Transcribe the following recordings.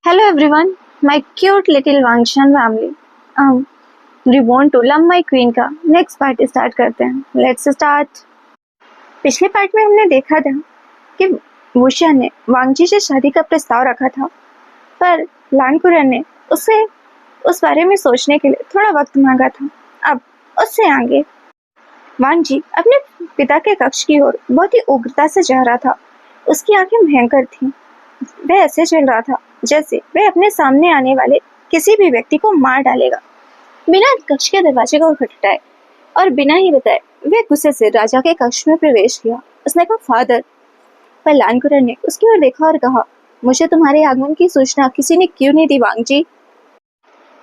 Hello everyone, my cute little Wangshan family. Reborn to Love My Queen का next part start करते हैं. Let's start. पिछले part में हमने देखा था कि वुशियान ने वांगजी से शादी का प्रस्ताव रखा था, पर लानकुरन ने उससे उस बारे में सोचने के लिए थोड़ा वक्त मांगा था. अब उससे आगे वांगजी अपने पिता के कक्ष की ओर बहुत ही उग्रता से जा रहा था. उसकी आंखें भयंकर थीं. वह ऐसे चल रहा था जैसे वह अपने सामने आने वाले किसी भी व्यक्ति को मार डालेगा. बिना कक्ष के दरवाजे को खटखटाए और बिना ही बताए वह गुस्से से राजा के कक्ष में प्रवेश किया. उसने कहा, फादर. पर लानकुरन ने उसकी ओर देखा और कहा, मुझे तुम्हारे आगमन की सूचना किसी ने क्यों नहीं दी वांगजी?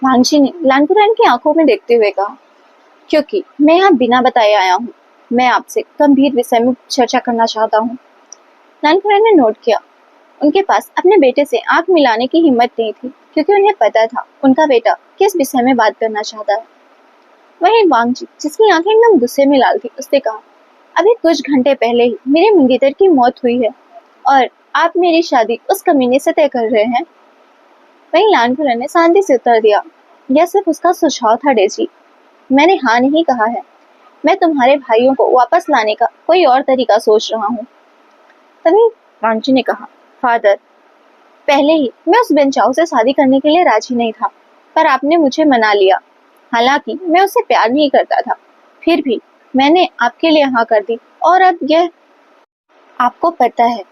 वांगजी ने लानकुरन की आंखों में देखते हुए कहा, क्योंकि मैं यहाँ बिना बताए आया हूँ. मैं आपसे गंभीर विषय में चर्चा करना चाहता हूँ. लानकुरन ने नोट किया. उनके पास अपने बेटे से आंख मिलाने की हिम्मत नहीं थी, क्योंकि उन्हें पता था उनका बेटा किस विषय में बात करना चाहता है. वहीं वांगजी, जिसकी आंखें एकदम गुस्से में लाल थी, उसने कहा, अभी कुछ घंटे पहले ही मेरे मंगेतर की मौत हुई है और आप मेरी शादी उस कमीने से तय कर रहे हैं. वहीं लानकुरन ने शांति से उत्तर दिया, यह सिर्फ उसका सुझाव था डेजी. मैंने हाँ नहीं कहा है. मैं तुम्हारे भाइयों को वापस लाने का कोई और तरीका सोच रहा हूँ. तभी वांगजी ने कहा, फादर, पहले ही मैं उस बेंचाओ से शादी करने के लिए राजी नहीं था, पर आपने मुझे मना लिया. हालांकि मैं उसे प्यार नहीं करता था, फिर भी मैंने आपके लिए हाँ कर दी. और अब यह आपको पता है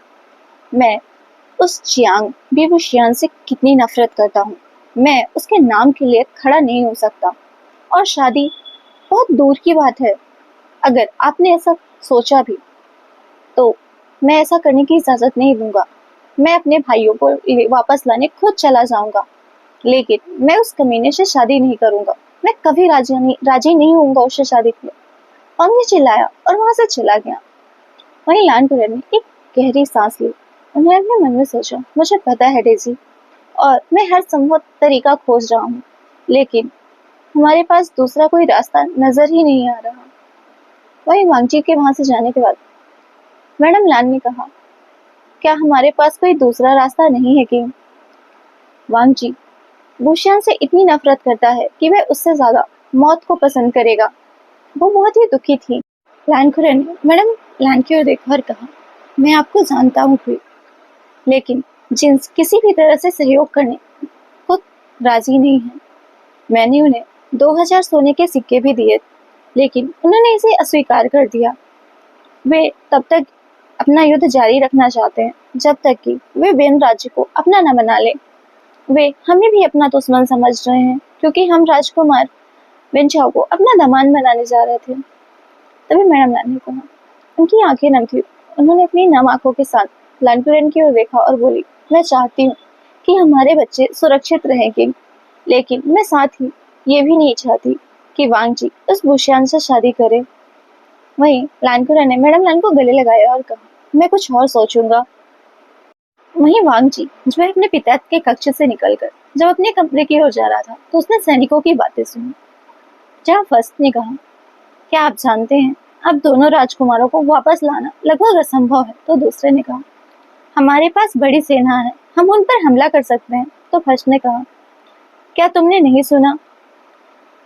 मैं उस चियांग बिवुशियान से कितनी नफरत करता हूँ. मैं उसके नाम के लिए खड़ा नहीं हो सकता, और शादी बहुत दूर की बात है. अगर आपने ऐसा सोचा भी तो मैं ऐसा करने की इजाजत नहीं दूंगा. मैं अपने भाइयों को वापस लाने खुद चला जाऊंगा, लेकिन मैं उस कमीने से शादी नहीं करूंगा. मैं कभी राजी नहीं होऊंगा उससे शादी के लिए. हमने चिल्लाया और वहां से चला गया. वहीं लानकुरन ने एक गहरी सांस ली. उन्होंने अपने मन में सोचा, मुझे पता है डेजी, और मैं हर संभव तरीका खोज रहा हूँ, लेकिन हमारे पास दूसरा कोई रास्ता नजर ही नहीं आ रहा. वहीं वांगजी के वहां से जाने के बाद मैडम लान ने कहा, क्या हमारे पास कोई दूसरा रास्ता नहीं है किंग? वांगजी वुशियान से इतनी नफरत करता है कि वह उससे ज्यादा मौत को पसंद करेगा. वो बहुत ही दुखी थी. लानकुरन ने मैडम लान की ओर देखा और कहा, मैं आपको जानता हूँ क्वीन, लेकिन जिन्स किसी भी तरह से सहयोग करने को राजी नहीं है. मैंने उन्हें 2000 सोने के सिक्के भी दिए, लेकिन उन्होंने इसे अस्वीकार कर दिया. वे तब तक अपना युद्ध जारी रखना चाहते हैं जब तक कि वे बेन राज्य को अपना न बना ले. वे हमें भी अपना दुश्मन समझ रहे हैं, क्योंकि हम राजकुमार बेंचाओ को अपना दामाद बनाने जा रहे थे. तभी मैडम लान ने कहा. उनकी आंखें नम थी. उन्होंने अपनी नम आंखों के साथ लानकुरन की ओर देखा और बोली, मैं चाहती हूँ कि हमारे बच्चे सुरक्षित रहेंगे, लेकिन मैं साथ ही ये भी नहीं चाहती कि वांगजी उस वुशियान से शादी करे. वहीं लानकुरन ने मैडम लान को गले लगाया और कहा, मैं कुछ और सोचूंगा. वहीं वांगजी जो अपने पिता के कक्ष से निकलकर जब अपने कमरे की ओर जा रहा था, तो उसने सैनिकों की बातें सुनी. जहाँ फर्स्ट ने कहा, क्या आप जानते हैं अब दोनों राजकुमारों को वापस लाना लगभग असंभव है. तो दूसरे ने कहा, हमारे पास बड़ी सेना है, हम उन पर हमला कर सकते हैं. तो फर्स्ट ने कहा, क्या तुमने नहीं सुना,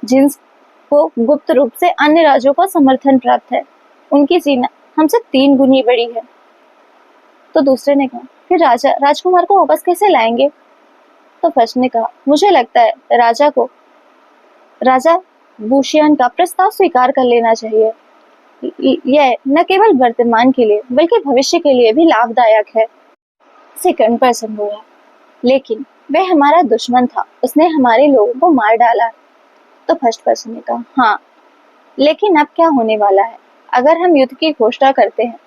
जिन्स को गुप्त रूप से अन्य राज्यों का समर्थन प्राप्त है. उनकी सेना हमसे 3 गुनी बड़ी है. तो दूसरे ने कहा, फिर राजा राजकुमार को वापस कैसे लाएंगे? तो फर्स्ट ने कहा, मुझे लगता है राजा वुशियान का प्रस्ताव स्वीकार कर लेना चाहिए. यह न केवल वर्तमान के लिए बल्कि भविष्य के लिए भी लाभदायक है. सेकंड पर्सन बोला, लेकिन वह हमारा दुश्मन था, उसने हमारे लोगों को मार डाला. तो फर्स्ट पर्सन ने कहा, हाँ, लेकिन अब क्या होने वाला है? अगर हम युद्ध की घोषणा करते हैं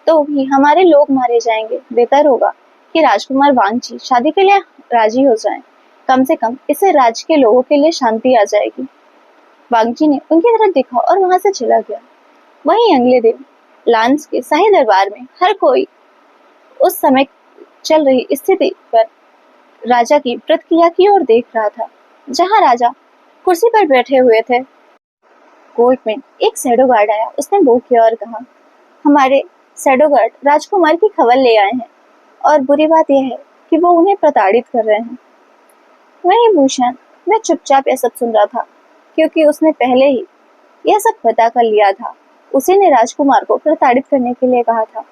तो भी हमारे लोग मारे जाएंगे. बेहतर होगा कि राजकुमार वांगजी शादी के लिए राजी हो जाएं. कम से कम इससे राज्य के लोगों के लिए शांति आ जाएगी. वांगजी ने उनकी तरफ देखा और वहां से चला गया. वहीं अगले दिन लांस के शाही दरबार में हर कोई उस समय चल रही स्थिति पर राजा की प्रतिक्रिया की ओर देख रहा था. जहां राजा कुर्सी पर बैठे हुए थे, कोर्ट में एक शैडो गार्ड आया. उसने वो किया और कहा, हमारे शैडो गार्ड राजकुमार की खबर ले आए हैं, और बुरी बात यह है कि वो उन्हें प्रताड़ित कर रहे हैं. वहीं भूषण, वह चुपचाप यह सब सुन रहा था क्योंकि उसने पहले ही यह सब पता कर लिया था। उसी ने राजकुमार को प्रताड़ित करने के लिए कहा था।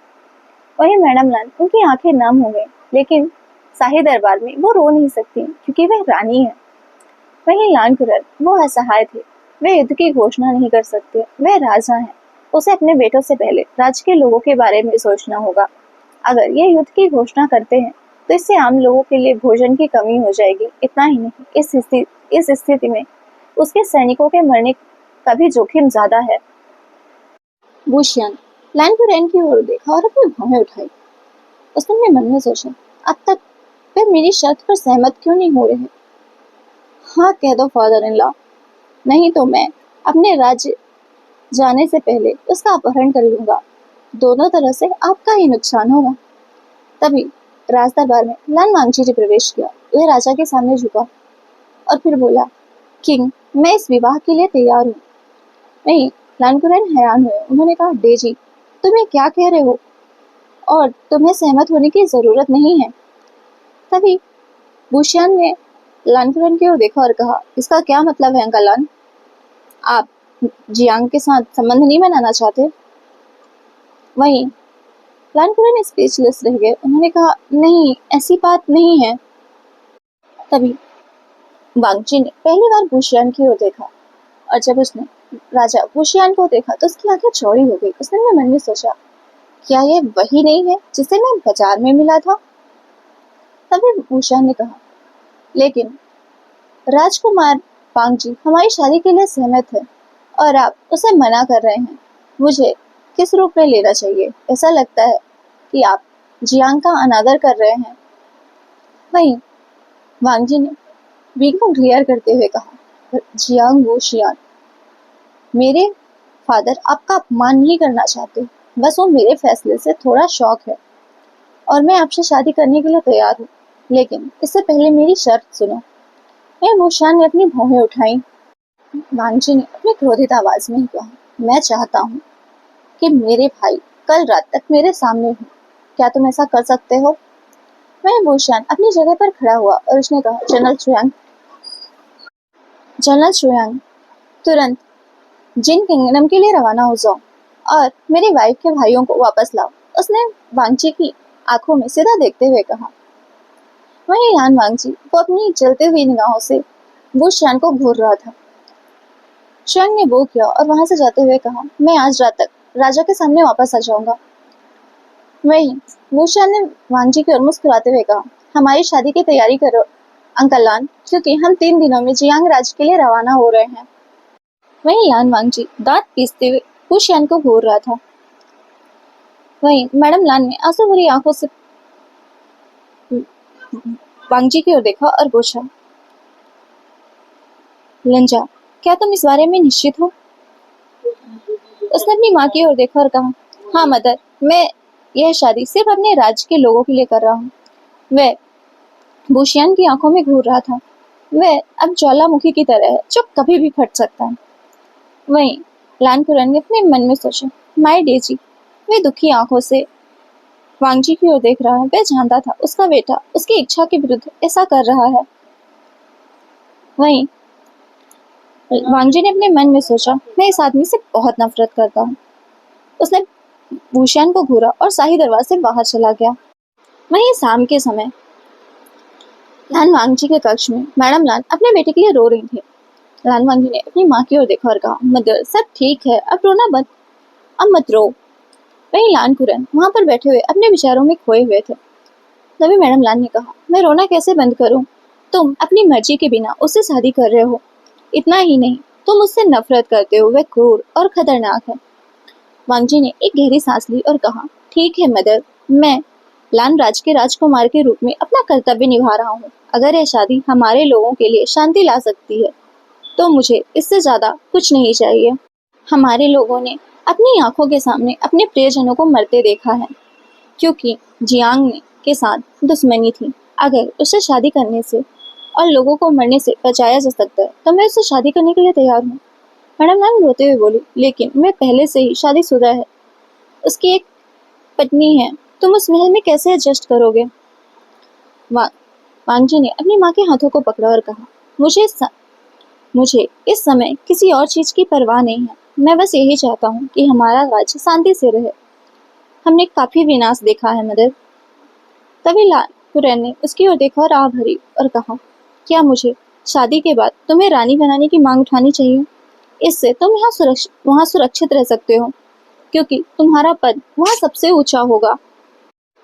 वहीं मैडम लाल, उनकी आंखें नम हो गई, लेकिन शाही दरबार में वो रो नहीं सकती क्योंकि वह रानी है। वहीं लानकुरन, वो असहाय थे। वे युद्ध की घोषणा नहीं कर सकते, वह राजा हैं। उसे अपने बेटों से पहले राज्य के लोगों के बारे में सोचना होगा। अगर ये युद्ध की घोषणा करते हैं तो इससे आम लोगों के लिए भोजन की कमी हो जाएगी। इतना ही नहीं, इस स्थिति में उसके सैनिकों के मरने का भी जोखिम ज्यादा है। बुशियन लानकुरैन की ओर देखा और अपनी भौहें उठाई। उसने अपने मन में सोचा, अब तक वे मेरी शर्त पर सहमत क्यों नहीं हो रहे? हाँ कह दो फादर इन लॉ, नहीं तो मैं अपने राज्य जाने से पहले उसका अपहरण कर लूंगा। दोनों तरह से आपका ही नुकसान होगा। तभी राजदरबार में लान वांगची ने प्रवेश किया। वह राजा के सामने झुका और फिर बोला, किंग, मैं इस विवाह के लिए तैयार हूँ। नहीं, लानकुरैन हैरान हुए। उन्होंने कहा, डेजी, तुम ये क्या कह रहे हो? और तुम्हें सहमत होने की जरूरत नहीं है। तभी बुशियन ने लानकुरैन की ओर देखा और कहा, इसका क्या मतलब है अंकल लान? आप जियांग के साथ संबंध नहीं बनाना चाहते? वहीं लानकुरैन स्पीचलेस रह गए। उन्होंने कहा, नहीं, ऐसी बात नहीं है। तभी वांगची ने पहली बार बुशियान की ओर देखा और जब उसने राजा बुशियान को देखा तो उसकी आंखें चौड़ी हो गई। उसने अपने मन में सोचा, क्या यह वही नहीं है जिसे मैं बाजार में मिला था? तभी बुशियान ने कहा, लेकिन राजकुमार वांगजी हमारी शादी के लिए सहमत है और आप उसे मना कर रहे हैं। मुझे किस रूप में लेना चाहिए? ऐसा लगता है कि आप जियांग का अनादर कर रहे हैं। वहीं वांगजी ने विंग को क्लियर करते हुए कहा, जियांग वो शियान, मेरे फादर आपका अपमान नहीं करना चाहते, बस वो मेरे फैसले से थोड़ा शौक है और मैं आपसे शादी करने के लिए तैयार हूँ, लेकिन इससे पहले मेरी शर्त सुनो। मैं वुशान ने अपनी भौहें उठाई। वांगजी ने अपनी क्रोधित आवाज में कहा, मैं चाहता हूँ कि मेरे भाई कल रात तक मेरे सामने हो। क्या तुम ऐसा कर सकते हो? मैं वुशान अपनी जगह पर खड़ा हुआ और उसने कहा, जनरल शुयांग, तुरंत जिन किंगडम के लिए रवाना हो जाओ और मेरी वाइफ के भाइयों को वापस लाओ। उसने वांगची की आंखों में सीधा देखते हुए कहा। वहीं यान वांगची वो अपनी जलती हुई निगाहों से वो श्यान को घूर रहा था। श्यान ने वो किया और वहां से जाते हुए कहा, मैं आज रात तक राजा के सामने वापस आ जाऊंगा। वहीं वो श्यान ने वांगची की ओर मुस्कुराते हुए कहा, हमारी शादी की तैयारी करो अंकल लान, क्योंकि हम 3 दिनों में जियांग राज्य के लिए रवाना हो रहे हैं। वहीं यान वांगची दांत पीसते हुए हुशियान को घूर रहा था। वहीं मैडम लान ने आंसू भरी आंखों से वांगजी की ओर देखा और पूछा, लंजा, क्या तुम इस बारे में निश्चित हो? उसने अपनी माँ की ओर देखा और कहा, हाँ मदर, मैं यह शादी सिर्फ अपने राज्य के लोगों के लिए कर रहा हूँ। वह बुशियान की आंखों में घूर रहा था। वह अब ज्वालामुखी की तरह है जो कभी भी फट सकता है। वहीं लानकुरन ने अपने मन में सोचा, माय डेजी। वे दुखी आंखों से वांगजी की ओर देख रहा है। वह जानता था उसका बेटा उसकी इच्छा के विरुद्ध ऐसा कर रहा है। वहीं वांगजी ने अपने मन में सोचा, मैं इस आदमी से बहुत नफरत करता हूँ। उसने भूषण को घूरा और शाही दरबार से बाहर चला गया। वहीं शाम के समय लान वांगजी के कक्ष में मैडम लान अपने बेटे के लिए रो रही थी। लान वांगजी ने अपनी माँ की ओर देखा और कहा, मदर, सब ठीक है, अब रोना बंद, अब मत रो। वहीं लान कुरन वहां पर बैठे हुए अपने विचारों में खोए हुए थे। तभी मैडम लान ने कहा, मैं रोना कैसे बंद करूं? तुम अपनी मर्जी के बिना उससे शादी कर रहे हो। इतना ही नहीं, तुम उससे नफरत करते हो। वह क्रूर और खतरनाक है। वांगजी ने एक गहरी सांस ली और कहा, ठीक है मदर, मैं लान राज के राजकुमार के रूप में अपना कर्तव्य निभा रहा हूँ। अगर यह शादी हमारे लोगों के लिए शांति ला सकती है तो मुझे इससे ज्यादा कुछ नहीं चाहिए। हमारे लोगों ने अपनी आंखों के सामने अपने प्रियजनों को मरते देखा है, क्योंकि जियांग के साथ दुश्मनी थी। अगर उससे शादी करने से और लोगों को मरने से बचाया जा सकता है तो मैं उससे शादी करने के लिए तैयार हूँ। मैडम लान रोते हुए बोली, लेकिन मैं पहले से ही शादीशुदा है, उसकी एक पत्नी है, तुम उस महल में कैसे एडजस्ट करोगे? वांगजी ने अपनी माँ के हाथों को पकड़ा और कहा, मुझे इस समय किसी और चीज की परवाह नहीं है। मैं बस यही चाहता हूँ कि हमारा राज्य शांति से रहे। हमने काफी विनाश देखा है मदर। तभी लाकुरैन ने उसकी ओर देखा और आह भरी और कहा, क्या मुझे शादी के बाद तुम्हें रानी बनाने की मांग उठानी चाहिए? इससे तुम वहाँ सुरक्षित रह सकते हो, क्योंकि तुम्हारा पद वहाँ सबसे ऊंचा होगा।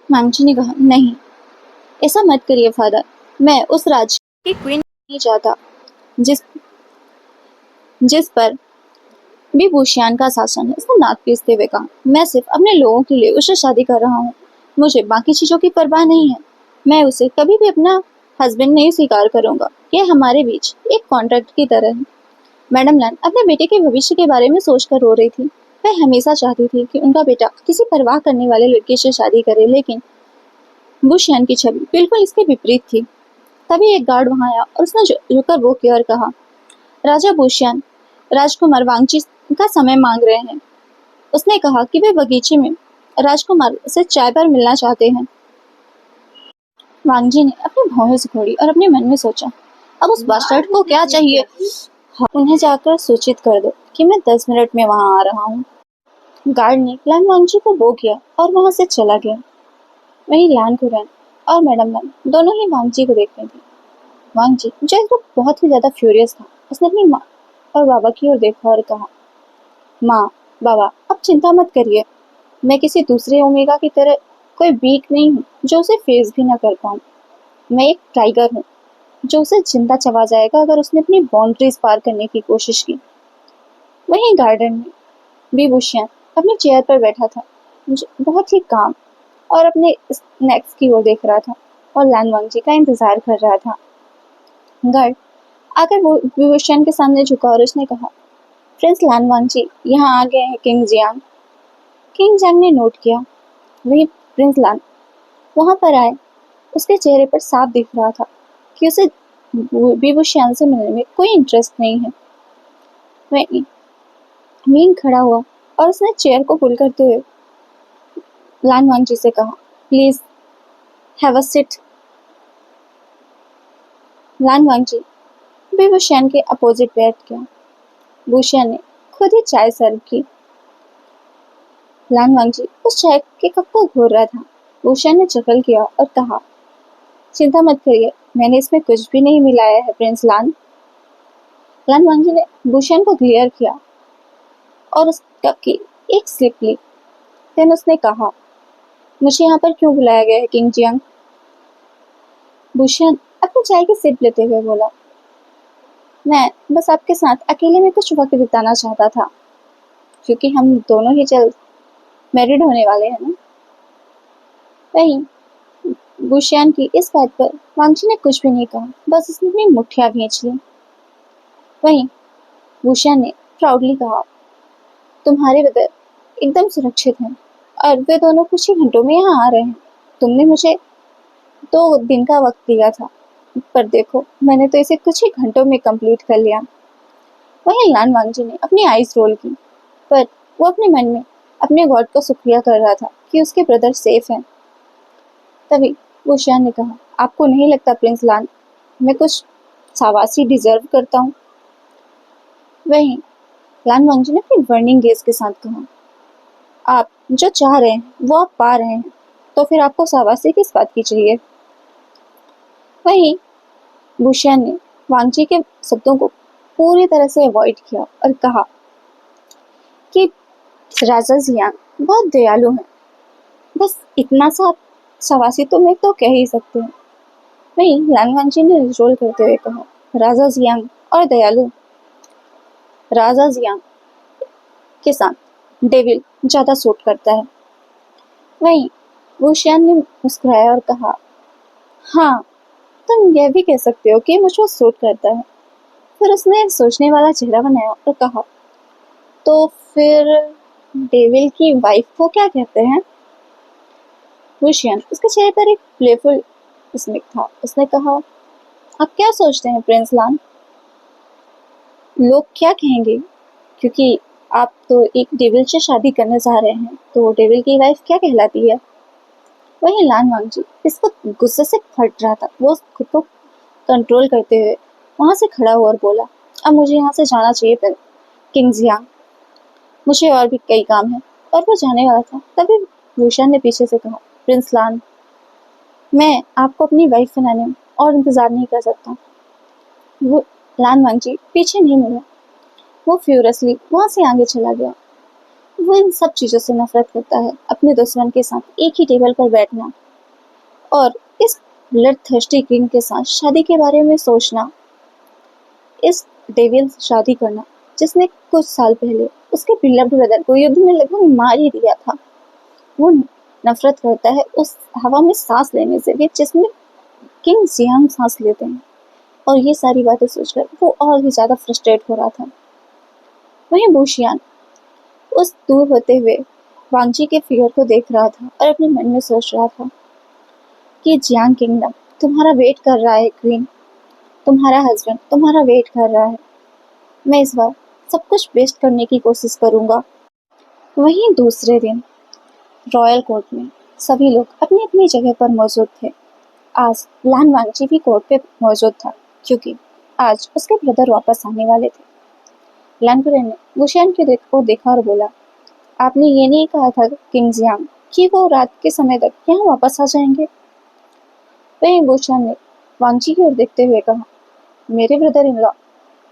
मांगजी ने कहा, नहीं, ऐसा मत करिए फादर। मैं उस राज्य की क्वीन नहीं चाहता जिस जिस पर विभूषण का शासन है। उसने नाक पीसते हुए कहा, मैं सिर्फ अपने लोगों के लिए उससे शादी कर रहा हूँ। मुझे बाकी चीजों की परवाह नहीं है। मैं उसे कभी भी अपना हस्बैंड नहीं स्वीकार करूंगा। यह हमारे बीच एक कॉन्ट्रैक्ट की तरह है। मैडम लैन अपने बेटे के भविष्य के बारे में सोचकर रो रही थी। वह हमेशा चाहती थी कि उनका बेटा किसी परवाह करने वाले लड़के से शादी करे, लेकिन बुशैन की छवि बिल्कुल इसके विपरीत थी। तभी एक गार्ड वहां आया और उसने झुककर वो किया और कहा, राजा बुशैन राजकुमार वांगची का समय मांग रहे हैं। उसने कहा कि वे बगीचे में राजकुमार से चाय पर मिलना चाहते हैं। वांगजी ने अपनी भौहें सिकोड़ी और अपने मन में सोचा, अब उस बास्टर्ड को क्या चाहिए? उन्हें जाकर सूचित कर दो कि मैं 10 मिनट में वहां आ रहा हूँ। गार्ड ने लैन वांगजी को वो किया और वहां से चला गया। वहीं लैन कुरैन और मैडम लैन दोनों ही वांगजी को देख रही थी। वांगजी जो एक तो बहुत ही ज्यादा फ्यूरियस था, उसने अपनी माँ और बाबा की ओर देखा और कहा, माँ, बाबा, अब चिंता मत करिए। मैं किसी दूसरे ओमेगा की तरह कोई वीक नहीं हूँ जो उसे फेस भी ना कर पाऊँ। मैं एक टाइगर हूँ जो उसे जिंदा चबा जाएगा अगर उसने अपनी बाउंड्रीज पार करने की कोशिश की। वहीं गार्डन में विभूषण अपनी चेयर पर बैठा था, बहुत ही काम और अपने स्नैक्स की ओर देख रहा था और लैन वांगजी का इंतजार कर रहा था। गार्ड आकर वो विभूषण के सामने झुका और उसने कहा, प्रिंस लैन वांगजी यहाँ आ गए हैं किंग जियांग। किंग जियांग ने नोट किया। वही प्रिंस लैन वहां पर आए। उसके चेहरे पर साफ दिख रहा था कि उसे विभूषण से मिलने में कोई इंटरेस्ट नहीं है। वह मीन खड़ा हुआ और उसने चेयर को पुल करते हुए लैन वांगजी से कहा, प्लीज हैव अ सीट। लैन वांगजी विभूषण के अपोजिट बैठ गया। भूषण ने खुद ही चाय सर्व की। लैन वांगजी उस चाय के कप को घोर रहा था। भूषण ने चकल किया और कहा, चिंता मत करिए, मैंने इसमें कुछ भी नहीं मिलाया है प्रिंस लैन। लैन वांगजी ने भूषण को क्लियर किया और उस कप की एक स्लिप ली। फिर उसने कहा, मुझे यहाँ पर क्यों बुलाया गया है किंग जियांग? भूषण अपनी चाय की सिप लेते हुए बोला, मैं बस आपके साथ अकेले में कुछ वक्त बिताना चाहता था, क्योंकि हम दोनों ही जल्द मैरिड होने वाले हैं ना। वहीं भूषण की इस बात पर वांगजी ने कुछ भी नहीं कहा, बस उसने अपनी मुठ्ठियां भींच ली। वहीं भूषण ने प्राउडली कहा, तुम्हारे ब्रदर एकदम सुरक्षित हैं और वे दोनों कुछ ही घंटों में यहाँ आ रहे हैं। तुमने मुझे 2 दिन का वक्त दिया था, पर देखो मैंने तो इसे कुछ ही घंटों में कंप्लीट कर लिया। वहीं लैन वांगजी ने अपनी आईज रोल की, पर वो अपने मन में अपने गॉड का शुक्रिया कर रहा था कि उसके ब्रदर सेफ हैं। तभी भूषण ने कहा, आपको नहीं लगता प्रिंस लैन, मैं कुछ शाबाशी डिजर्व करता हूँ? वहीं लैन वांगजी ने अपनी बर्निंग गेज के साथ कहा, आप जो चाह रहे हैं वो आप पा रहे हैं, तो फिर आपको शाबाशी किस बात की चाहिए? वहीं भूषण ने वांगजी के शब्दों को पूरी तरह से अवॉइड किया और कहा कि राजा जियांग बहुत दयालु हैं, बस इतना सा शाबाशी तो मैं तो कह ही सकते हैं। वहीं लैन वांगजी ने रोल करते हुए कहा, राजा जियांग और दयालु, राजा जियांग के साथ डेविल ज्यादा सूट करता है। वहीं भूषण ने मुस्कुराया और कहा, हाँ, तुम यह भी कह सकते हो कि मुझ पर सूट करता है। फिर उसने एक सोचने वाला चेहरा बनाया और कहा, तो फिर डेविल की वाइफ को क्या कहते हैं? भूषण उसके चेहरे पर एक प्लेफुल स्मित था। उसने कहा, आप क्या सोचते हैं प्रिंस लैन? लोग क्या कहेंगे, क्योंकि आप तो एक डेविल से शादी करने जा रहे हैं, तो डेविल की वाइफ क्या कहलाती है? वहीं लान वांगजी इसको गुस्से से फट रहा था। वो खुद को कंट्रोल करते हुए वहां से खड़ा हुआ और बोला, अब मुझे यहाँ से जाना चाहिए किंग जियांग, मुझे और भी कई काम है। और वो जाने वाला था, तभी वुशियान ने पीछे से कहा, प्रिंस लान, मैं आपको अपनी वाइफ बनाने में और इंतजार नहीं कर सकता। वो लान वांगजी पीछे नहीं मुड़ा। वो फ्यूरियसली वहां से आगे चला गया। वो इन सब चीजों से नफरत करता है, अपने दुश्मन के साथ एक ही टेबल पर बैठना और इस ब्लड थर्स्टी किंग के साथ शादी के बारे में सोचना, इस डेविल से शादी करना जिसने कुछ साल पहले उसके बिलव्ड ब्रदर को युद्ध में लगभग मार ही दिया था। वो नफरत करता है उस हवा में सांस लेने से भी जिसमें किंग जियांग सांस लेते हैं। और ये सारी बातें सोचकर वो और भी ज्यादा फ्रस्ट्रेट हो रहा था। वहीं वुशियान उस दूर होते हुए वांगजी के फिगर को देख रहा था और अपने मन में सोच रहा था कि जियांग किंगडम तुम्हारा वेट कर रहा है क्वीन, तुम्हारा हस्बैंड तुम्हारा वेट कर रहा है। मैं इस बार सब कुछ बेस्ट करने की कोशिश करूंगा। वहीं दूसरे दिन रॉयल कोर्ट में सभी लोग अपनी अपनी जगह पर मौजूद थे। आज लान वांगजी भी कोर्ट पे मौजूद था क्योंकि आज उसके ब्रदर वापस आने वाले थे। लान कुरेन ने वुशियान की ओर देखा और बोला, आपने ये नहीं कहा था किंग जियांग कि वो रात के समय तक यहाँ वापस आ जाएंगे? वहीं वुशियान ने वांगजी की ओर देखते हुए कहा, मेरे ब्रदर इन लॉ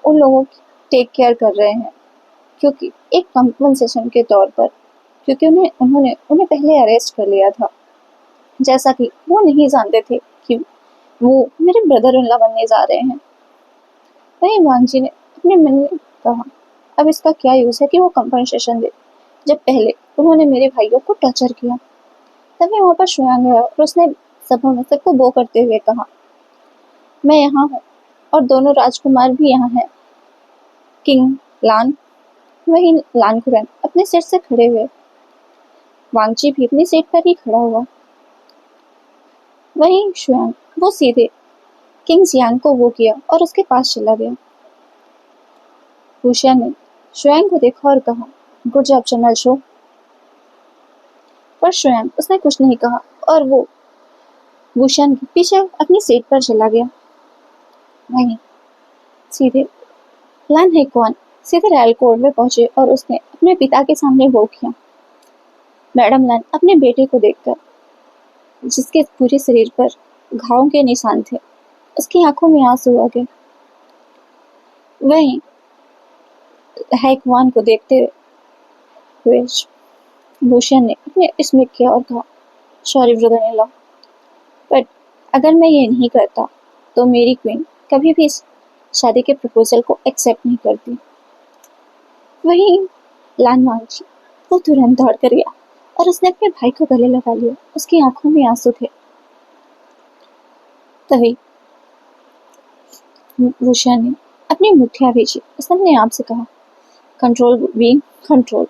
उन लोगों की टेक केयर कर रहे हैं क्योंकि एक कंपनसेशन के तौर पर, क्योंकि उन्होंने उन्हें पहले अरेस्ट कर लिया था, जैसा कि वो नहीं जानते थे कि वो मेरे ब्रदर इन लॉ बनने जा रहे हैं। वहीं वांगजी ने अपने मन में कहा, अब इसका क्या यूज है कि वो कंपनसेशन दे जब पहले उन्होंने मेरे भाइयों को टॉर्चर किया। तभी वहां पर शुयांग आया और उसने सभा में सबको बो करते हुए कहा, मैं यहाँ हूँ और दोनों राजकुमार भी यहाँ हैं, किंग लान। वहीं लान कुरैन अपने सीट से खड़े हुए, वांगजी भी अपनी सीट पर ही खड़ा हुआ। वहीं शुयांग वो सीधे किंग जियांग को वो किया और उसके पास चला गया। वुशियान ने शुयांग को देखा और कहा, गुड जॉब जनरल शो। पर शुयांग उसने कुछ नहीं कहा और वो वुशियान के पीछे अपनी सीट पर चला गया। वहीं सीधे लान हेक्वान सीधे रॉयल कोर्ट में पहुंचे और उसने अपने पिता के सामने वो किया। मैडम लान अपने बेटे को देखकर, जिसके पूरे शरीर पर घावों के निशान थे, उसकी आंखों में आंसू आ गए। वहीं हैकवान को देखते हुए वुशियान ने अपने इसमें किया और कहा, sorry brother in law, but अगर मैं ये नहीं करता तो मेरी क्वीन कभी भी इस शादी के प्रपोजल को एक्सेप्ट नहीं करती। वहीं लान वांगजी वो तुरंत दौड़ कर गया और उसने अपने भाई को गले लगा लिया। उसकी आंखों में आंसू थे। तभी वुशियान ने अपनी मुठ्ठियां भेजी। उसने अपने आप से कहा, कंट्रोल बीइंग कंट्रोल,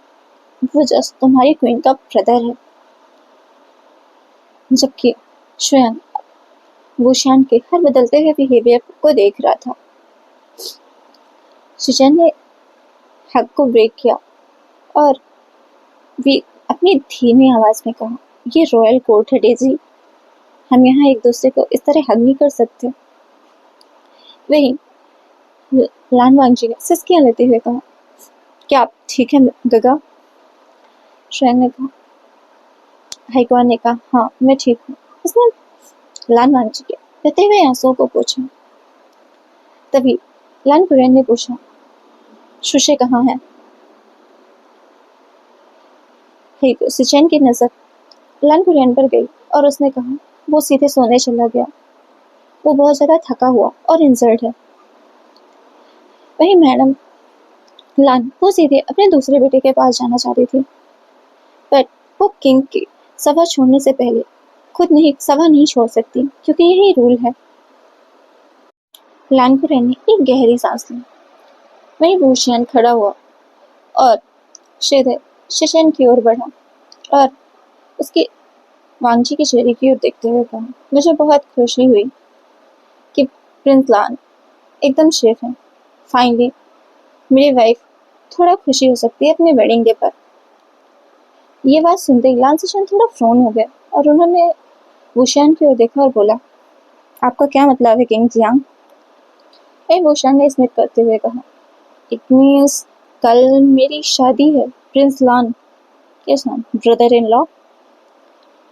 वो जस्ट तुम्हारी क्वीन का ब्रदर है। जबकि स्वयं वुशियान के हर बदलते हुए बिहेवियर को देख रहा था। सुजैन ने हक को ब्रेक किया और भी अपनी धीमी आवाज में कहा, ये रॉयल कोर्ट है डेजी, हम यहाँ एक दूसरे को इस तरह हग नहीं कर सकते। वहीं लान वांगजी ने सिसकियां लेते हुए कहा, क्या आप ठीक है गगा? श्रेंग ने कहा, हाइकवान ने कहा, हाँ मैं ठीक हूँ। उसने लान वांगजी के बहते हुए आंसुओं को पूछा। तभी लान कुरेन ने पूछा, शुशे कहाँ है? सिचेन की नजर लान कुरेन पर गई और उसने कहा, वो सीधे सोने चला गया, वो बहुत ज्यादा थका हुआ और इंजर्ड है। वही मैडम लान वो सीधे अपने दूसरे बेटे के पास जाना चाहती थी, बट वो किंग की सभा छोड़ने से पहले खुद नहीं सभा नहीं छोड़ सकती क्योंकि यही रूल है। लान कुरेन ने एक गहरी सांस ली। वहीं वुशियान खड़ा हुआ और सीधे शिशेन की ओर बढ़ा और उसके वांगजी के चेहरे की ओर देखते हुए कहा, मुझे बहुत खुशी हुई कि प्रिंस लान एकदम सेफ है। फाइनली मेरी वाइफ थोड़ा खुशी हो सकती है अपने वेडिंग डे पर। ये बात सुनते ही लान शिशेन थोड़ा फ्रोन हो गया और उन्होंने वुशियान की ओर देखा और बोला, आपका क्या मतलब है किंग जियांग? वुशियान ने स्मित करते हुए कहा, इट मीन्स कल मेरी शादी है प्रिंस लान के साथ, ब्रदर इन लॉ।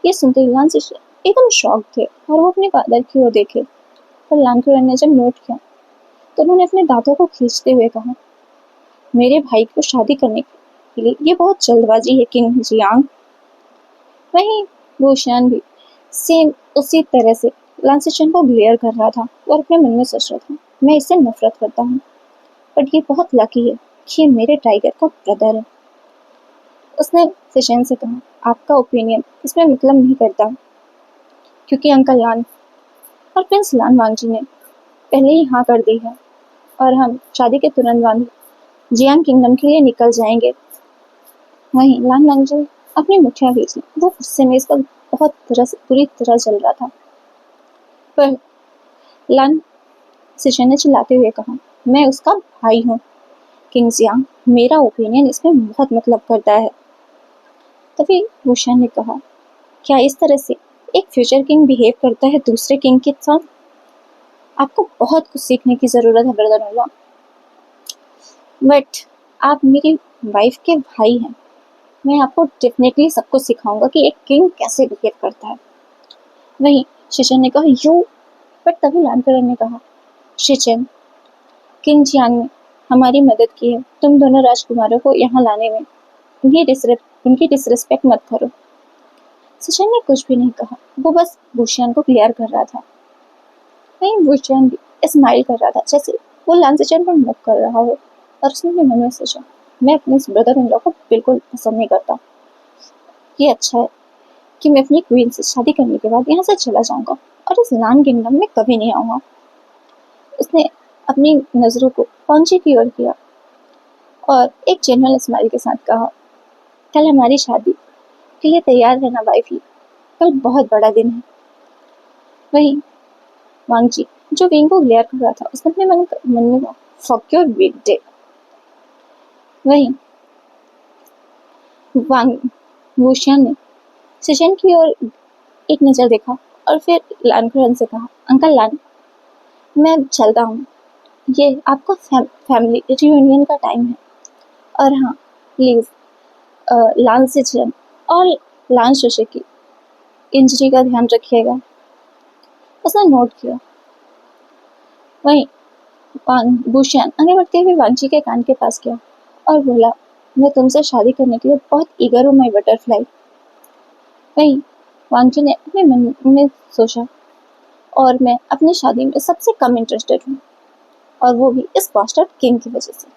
ये सुनते ही लान से एकदम शॉक थे और वो अपने फादर की ओर देखे। पर लान कुरन ने जब नोट किया तो उन्होंने अपने दांतों को खींचते हुए कहा, मेरे भाई को शादी करने के लिए ये बहुत जल्दबाजी है किंग जियांग। वहीं वुशियान भी सेम उसी तरह से लान सिचन को ग्लेयर कर रहा था और अपने मन में सोच रहा था, मैं इससे नफरत करता हूँ, बट ये बहुत लकी है कि ये मेरे टाइगर का ब्रदर है। उसने सिचन से कहा, आपका ओपिनियन इसमें मतलब नहीं करता, क्योंकि अंकल लान और प्रिंस लान वांगजी ने पहले ही हाँ कर दी है और हम शादी के तुरंत बाद जियांग किंगडम के लिए निकल जाएंगे। वहीं लान वांगजी अपनी मुठियां खींच ली। वो गुस्से में इस वक्त बहुत बुरी तरह जल रहा था। पर लान सिचन ने चिल्लाते हुए कहा, मैं उसका भाई हूँ किंग जियांग, मेरा ओपिनियन इसमें बहुत मतलब करता है। तभी वुशियान ने कहा, क्या इस तरह से एक फ्यूचर किंग बिहेव करता है दूसरे किंग के साथ? आपको बहुत कुछ सीखने की जरूरत है ब्रदर इन लॉ, बट आप मेरी वाइफ के भाई हैं। मैं आपको डेफिनेटली सब कुछ सिखाऊंगा कि एक किंग कैसे बिहेव करता है। वहीं शिचन ने कहा, यू। बट तभी लानकरन ने कहा, शिचन, किंग जियांग ने हमारी मदद की है तुम दोनों राजकुमारों को यहाँ लाने में, उनकी डिसरिस्पेक्ट मत करो। शिचन ने कुछ भी नहीं कहा, वो बस वुशियान को क्लियर कर रहा था। वहीं वुशियान भी स्माइल कर रहा था, जैसे वो लान सिचन पर मुख कर रहा हो, और उसने अपने मन में सोचा, मैं अपने इस ब्रदर इन लॉ को बिल्कुल पसंद नहीं करता। ये अच्छा है कि मैं अपनी क्वीन से शादी करने के बाद यहाँ से चला जाऊंगा और इस लान किंगडम में कभी नहीं आऊंगा। उसने अपनी नजरों को पंची की ओर किया और एक जेन्युइन स्माइल के साथ कहा, कल हमारी शादी के लिए तैयार रहना वाइफी, कल बहुत बड़ा दिन है। वहीं वांगजी जो विंग को ग्लेयर कर रहा था, उसने अपने मन में कहा, फक योर बिग डे। वहीं वांग वुशियान ने सिचन की ओर एक नजर देखा और फिर लान खुरन से कहा, अंकल लान, मैं चलता हूँ, ये आपका फैमिली रियूनियन का टाइम है, और हाँ प्लीज लान सिचन और लान शोशे की इंजरी का ध्यान रखिएगा। उसने नोट किया। वहीं वुशियान आगे बढ़ते हुए वांगजी के कान के पास गया और बोला, मैं तुमसे शादी करने के लिए बहुत ईगर हूँ माई बटरफ्लाई। वहीं वांगजी ने अपने मन में सोचा, और मैं अपनी शादी में सबसे कम इंटरेस्टेड हूँ, और वो भी इस बास्टर्ड किंग की वजह से।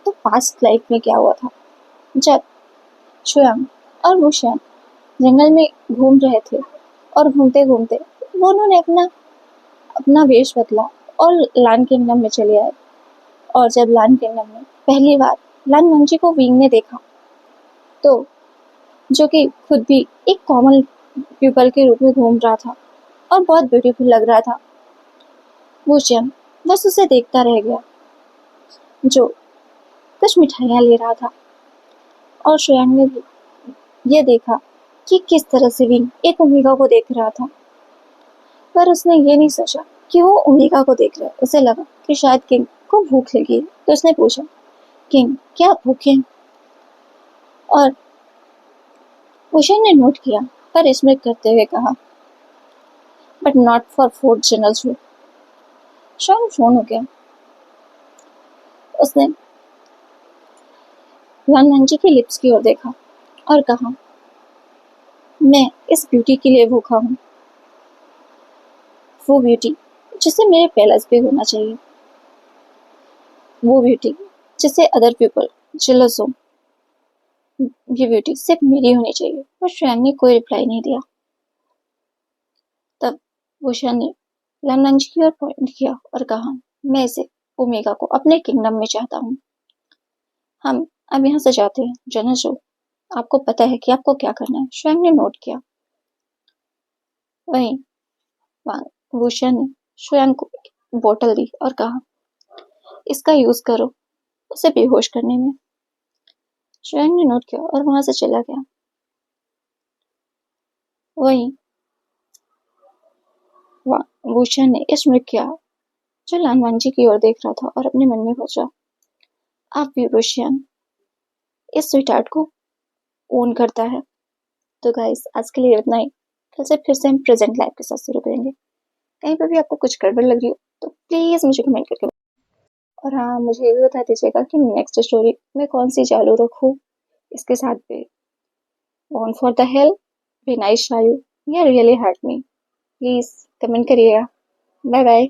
तो पास्ट लाइफ में क्या हुआ था, जब शुयांग और वुशियान जंगल में घूम रहे थे और घूमते घूमते वो उन्होंने अपना अपना वेश बदला और लान किंगडम में चले आए। और जब लान किंगडम में पहली बार लान वंगजी को विंग ने देखा, तो जो कि खुद भी एक कॉमन पीपल के रूप में घूम रहा था और बहुत ब्यूटीफुल लग रहा था, वुशियान बस उसे देखता रह गया, जो कुछ मिठाइयाँ ले रहा था। और शुयांग ने भी ये देखा कि किस तरह से विंग एक ओमेगा को देख रहा था, पर उसने ये नहीं सोचा कि वो ओमेगा को देख रहा है। उसे लगा कि शायद किंग को भूख लगी, तो उसने पूछा, किंग क्या आप भूखे हैं? और वुशियान ने नोट किया पर स्मित करते हुए कहा, but not for food generals. Shuyang phone हो गया। उसने लान वंगजी के लिप्स की ओर देखा और कहा, मैं इस ब्यूटी के लिए भूखा हूँ, वो ब्यूटी जिसे मेरे पैलेस पे होना चाहिए, वो ब्यूटी जिसे अदर पीपल जेलस हो, ये ब्यूटी सिर्फ मेरी होनी चाहिए। पर शुयांग ने कोई रिप्लाई नहीं दिया। तब वुशियान ने लान वंगजी की ओर पॉइंट किया और कहा, मैं इसे ओमेगा को अपने किंगडम में चाहता हूँ। हम अब यहाँ से जाते हैं जनरल जो, आपको पता है कि आपको क्या करना है। शुयांग ने नोट किया। वहीं वुशियान ने शुयांग को बोतल दी और कहा, इसका यूज करो उसे बेहोश करने में। शुयांग ने नोट किया और वहां से चला गया। वहीं भूषण ने स्मृत किया, जो लालवानी की ओर देख रहा था और अपने मन में सोचा, अब भी भूषण इस स्वीट को ओन करता है। तो गाइस आज के लिए इतना ही। कल से फिर से हम प्रेजेंट लाइफ के साथ शुरू करेंगे। कहीं पर भी आपको कुछ गड़बड़ लग रही हो तो प्लीज मुझे कमेंट करके और हाँ, मुझे ये भी बता दीजिएगा कि नेक्स्ट स्टोरी में कौन सी चालू रखूँ इसके साथ भी। Won for the hell, be nice शायू या really hurt me, please comment करिएगा। Bye bye.